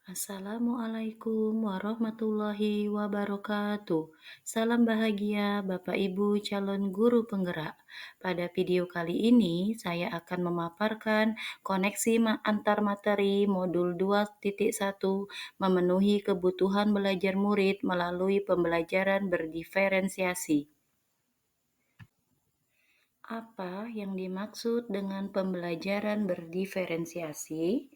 Assalamualaikum warahmatullahi wabarakatuh. Salam bahagia Bapak Ibu calon guru penggerak. Pada video kali ini saya akan memaparkan koneksi antar materi modul 2.1 memenuhi kebutuhan belajar murid melalui pembelajaran berdiferensiasi. Apa yang dimaksud dengan pembelajaran berdiferensiasi?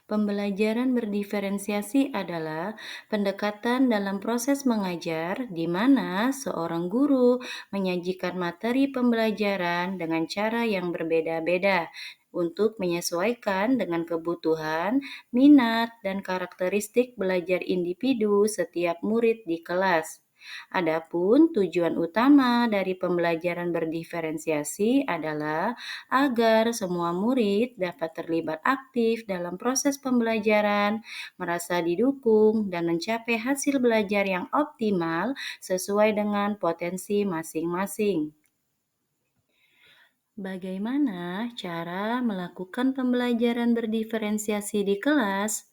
Pembelajaran berdiferensiasi adalah pendekatan dalam proses mengajar di mana seorang guru menyajikan materi pembelajaran dengan cara yang berbeda-beda untuk menyesuaikan dengan kebutuhan, minat, dan karakteristik belajar individu setiap murid di kelas. Adapun tujuan utama dari pembelajaran berdiferensiasi adalah agar semua murid dapat terlibat aktif dalam proses pembelajaran, merasa didukung, dan mencapai hasil belajar yang optimal sesuai dengan potensi masing-masing. Bagaimana cara melakukan pembelajaran berdiferensiasi di kelas?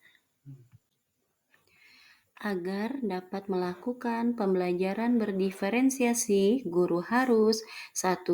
Agar dapat melakukan pembelajaran berdiferensiasi, guru harus 1.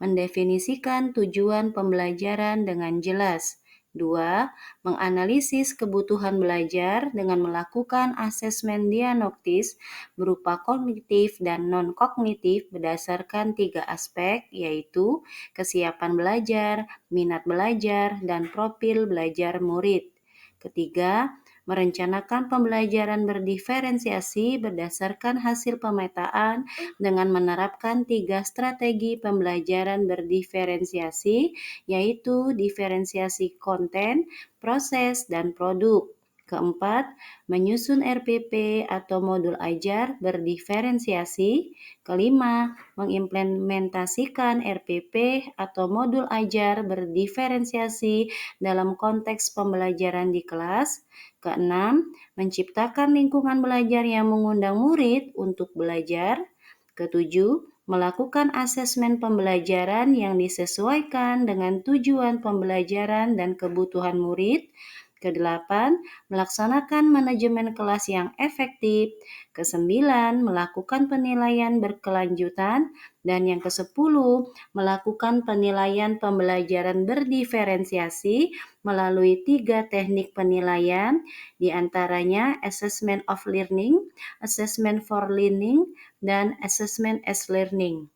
Mendefinisikan tujuan pembelajaran dengan jelas. 2. Menganalisis kebutuhan belajar dengan melakukan asesmen diagnostis berupa kognitif dan non-kognitif berdasarkan 3 aspek, yaitu kesiapan belajar, minat belajar, dan profil belajar murid. Ketiga, merencanakan pembelajaran berdiferensiasi berdasarkan hasil pemetaan dengan menerapkan 3 strategi pembelajaran berdiferensiasi, yaitu diferensiasi konten, proses, dan produk. Keempat, menyusun RPP atau modul ajar berdiferensiasi. Kelima, mengimplementasikan RPP atau modul ajar berdiferensiasi dalam konteks pembelajaran di kelas. Keenam, menciptakan lingkungan belajar yang mengundang murid untuk belajar. Ketujuh, melakukan asesmen pembelajaran yang disesuaikan dengan tujuan pembelajaran dan kebutuhan murid. Kedelapan, melaksanakan manajemen kelas yang efektif. Kesembilan, melakukan penilaian berkelanjutan. Dan yang kesepuluh, melakukan penilaian pembelajaran berdiferensiasi melalui 3 teknik penilaian, di antaranya Assessment of Learning, Assessment for Learning, dan Assessment as Learning.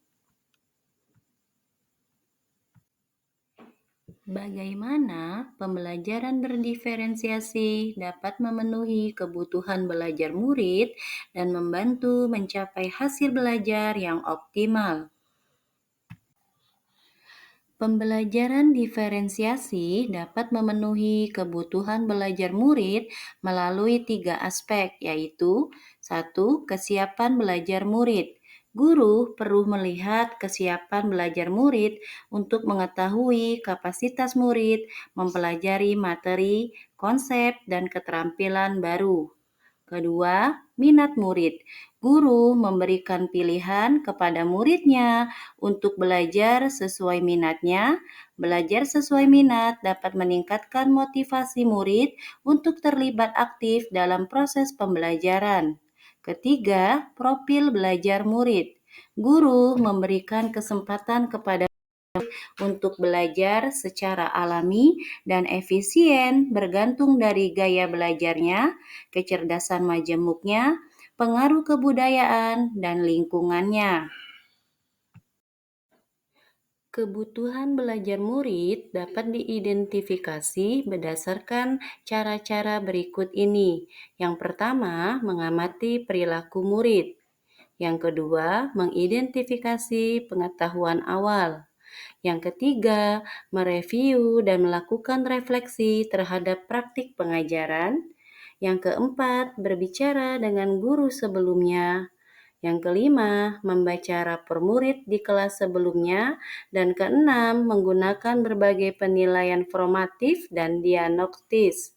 Bagaimana pembelajaran berdiferensiasi dapat memenuhi kebutuhan belajar murid dan membantu mencapai hasil belajar yang optimal? Pembelajaran diferensiasi dapat memenuhi kebutuhan belajar murid melalui 3 aspek, yaitu 1. Kesiapan belajar murid. Guru perlu melihat kesiapan belajar murid untuk mengetahui kapasitas murid mempelajari materi, konsep, dan keterampilan baru. Kedua, minat murid. Guru memberikan pilihan kepada muridnya untuk belajar sesuai minatnya. Belajar sesuai minat dapat meningkatkan motivasi murid untuk terlibat aktif dalam proses pembelajaran. Ketiga, profil belajar murid. Guru memberikan kesempatan kepada untuk belajar secara alami dan efisien bergantung dari gaya belajarnya, kecerdasan majemuknya, pengaruh kebudayaan, dan lingkungannya. Kebutuhan belajar murid dapat diidentifikasi berdasarkan cara-cara berikut ini. Yang pertama, mengamati perilaku murid. Yang kedua, mengidentifikasi pengetahuan awal. Yang ketiga, mereview dan melakukan refleksi terhadap praktik pengajaran. Yang keempat, berbicara dengan guru sebelumnya. Yang kelima, membaca rapor murid di kelas sebelumnya. Dan keenam, menggunakan berbagai penilaian formatif dan diagnostis.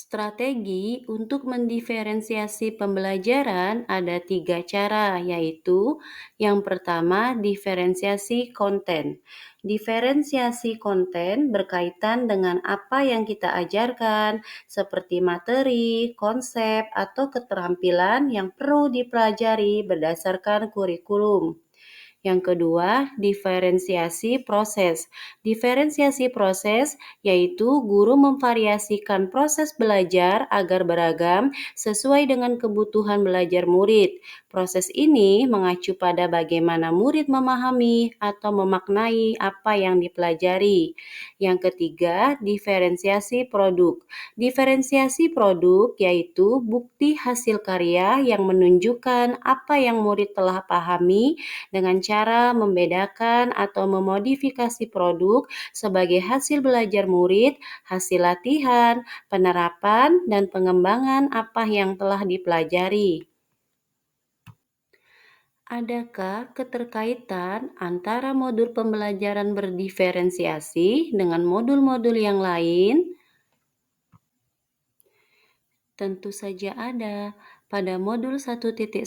Strategi untuk mendiferensiasi pembelajaran ada tiga cara, yaitu yang pertama, diferensiasi konten. Diferensiasi konten berkaitan dengan apa yang kita ajarkan, seperti materi, konsep, atau keterampilan yang perlu dipelajari berdasarkan kurikulum. Yang kedua, diferensiasi proses. Diferensiasi proses yaitu guru memvariasikan proses belajar agar beragam sesuai dengan kebutuhan belajar murid. Proses ini mengacu pada bagaimana murid memahami atau memaknai apa yang dipelajari. Yang ketiga, diferensiasi produk. Diferensiasi produk yaitu bukti hasil karya yang menunjukkan apa yang murid telah pahami dengan cara membedakan atau memodifikasi produk sebagai hasil belajar murid, hasil latihan, penerapan, dan pengembangan apa yang telah dipelajari. Adakah keterkaitan antara modul pembelajaran berdiferensiasi dengan modul-modul yang lain? Tentu saja ada. Pada modul 1.1,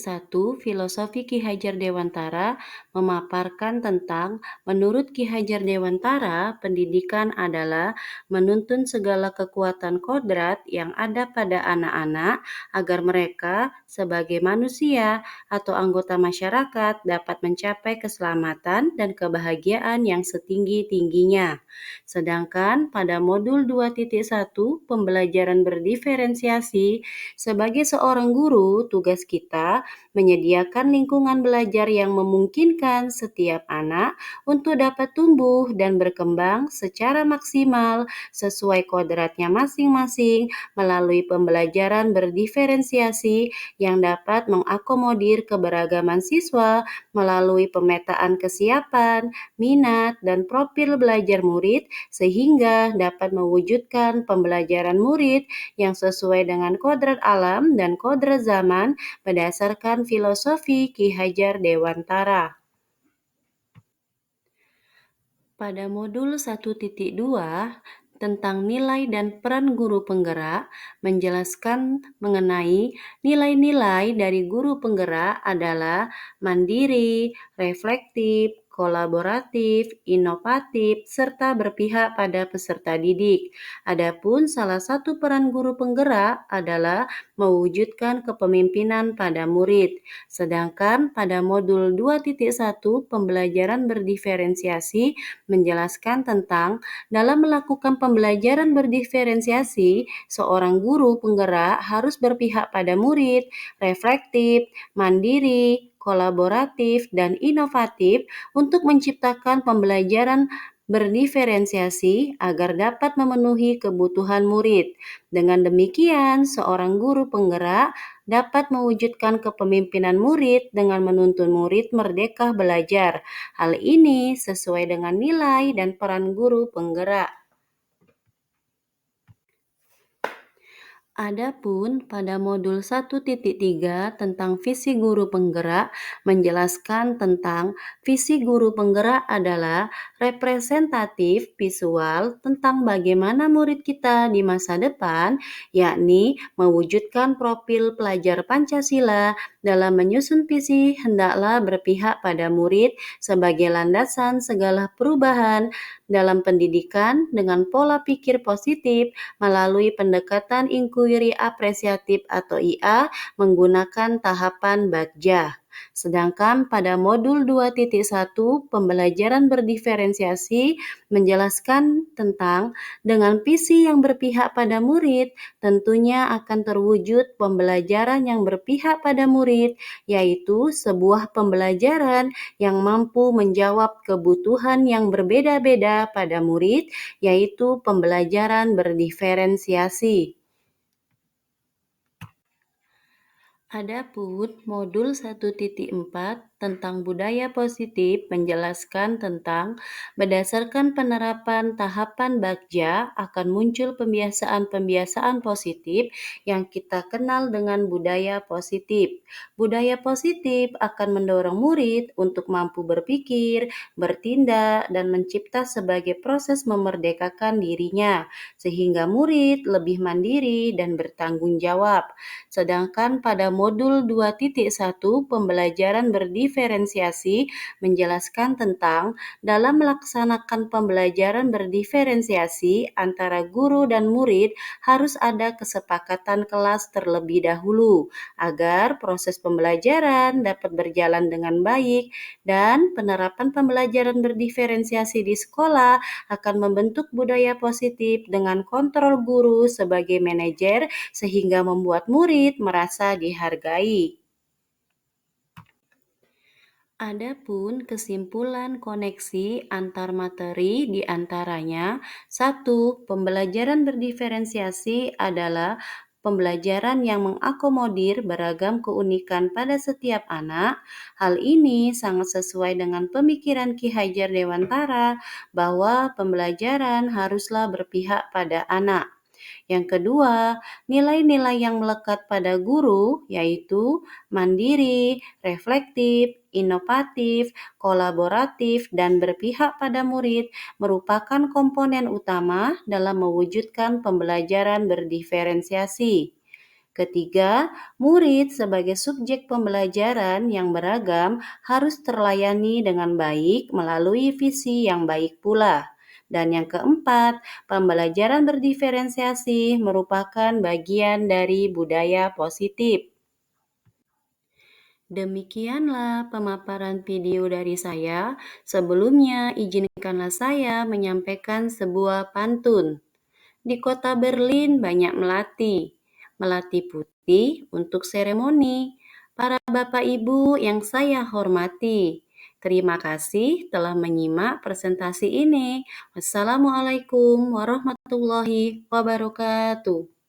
Filosofi Ki Hajar Dewantara memaparkan tentang menurut Ki Hajar Dewantara, pendidikan adalah menuntun segala kekuatan kodrat yang ada pada anak-anak agar mereka sebagai manusia atau anggota masyarakat dapat mencapai keselamatan dan kebahagiaan yang setinggi-tingginya. Sedangkan pada modul 2.1 pembelajaran berdiferensiasi, sebagai seorang guru, tugas kita menyediakan lingkungan belajar yang memungkinkan setiap anak untuk dapat tumbuh dan berkembang secara maksimal sesuai kodratnya masing-masing melalui pembelajaran berdiferensiasi yang dapat mengakomodir keberagaman siswa melalui pemetaan kesiapan, minat, dan profil belajar murid sehingga dapat mewujudkan pembelajaran murid yang sesuai dengan kodrat alam dan kodrat zaman berdasarkan filosofi Ki Hajar Dewantara. Pada modul 1.2 tentang nilai dan peran guru penggerak menjelaskan mengenai nilai-nilai dari guru penggerak adalah mandiri, reflektif, kolaboratif, inovatif, serta berpihak pada peserta didik. Adapun salah satu peran guru penggerak adalah mewujudkan kepemimpinan pada murid. Sedangkan pada modul 2.1 pembelajaran berdiferensiasi menjelaskan tentang dalam melakukan pembelajaran berdiferensiasi, seorang guru penggerak harus berpihak pada murid, reflektif, mandiri, kolaboratif, dan inovatif untuk menciptakan pembelajaran berdiferensiasi agar dapat memenuhi kebutuhan murid. Dengan demikian, seorang guru penggerak dapat mewujudkan kepemimpinan murid dengan menuntun murid merdeka belajar. Hal ini sesuai dengan nilai dan peran guru penggerak. Adapun pada modul 1.3 tentang visi guru penggerak menjelaskan tentang visi guru penggerak adalah representatif visual tentang bagaimana murid kita di masa depan, yakni mewujudkan profil pelajar Pancasila. Dalam menyusun visi hendaklah berpihak pada murid sebagai landasan segala perubahan dalam pendidikan dengan pola pikir positif melalui pendekatan inquiry apresiatif atau IA menggunakan tahapan Bagja. Sedangkan pada modul 2.1 pembelajaran berdiferensiasi menjelaskan tentang dengan visi yang berpihak pada murid, tentunya akan terwujud pembelajaran yang berpihak pada murid, yaitu sebuah pembelajaran yang mampu menjawab kebutuhan yang berbeda-beda pada murid, yaitu pembelajaran berdiferensiasi. Adapun modul 1.4 tentang budaya positif menjelaskan tentang berdasarkan penerapan tahapan Bagja akan muncul pembiasaan-pembiasaan positif yang kita kenal dengan budaya positif. Budaya positif akan mendorong murid untuk mampu berpikir, bertindak, dan mencipta sebagai proses memerdekakan dirinya, sehingga murid lebih mandiri dan bertanggung jawab. Sedangkan pada modul 2.1 pembelajaran berdiferensiasi menjelaskan tentang dalam melaksanakan pembelajaran berdiferensiasi antara guru dan murid harus ada kesepakatan kelas terlebih dahulu agar proses pembelajaran dapat berjalan dengan baik dan penerapan pembelajaran berdiferensiasi di sekolah akan membentuk budaya positif dengan kontrol guru sebagai manajer sehingga membuat murid merasa dihargai. Adapun kesimpulan koneksi antar materi di antaranya, 1. Pembelajaran berdiferensiasi adalah pembelajaran yang mengakomodir beragam keunikan pada setiap anak. Hal ini sangat sesuai dengan pemikiran Ki Hajar Dewantara bahwa pembelajaran haruslah berpihak pada anak. Yang kedua, nilai-nilai yang melekat pada guru yaitu mandiri, reflektif, inovatif, kolaboratif, dan berpihak pada murid merupakan komponen utama dalam mewujudkan pembelajaran berdiferensiasi. Ketiga, murid sebagai subjek pembelajaran yang beragam harus terlayani dengan baik melalui visi yang baik pula. Dan yang keempat, pembelajaran berdiferensiasi merupakan bagian dari budaya positif. Demikianlah pemaparan video dari saya. Sebelumnya, izinkanlah saya menyampaikan sebuah pantun. Di kota Berlin banyak melati, melati putih untuk seremoni. Para bapak ibu yang saya hormati, terima kasih telah menyimak presentasi ini. Wassalamualaikum warahmatullahi wabarakatuh.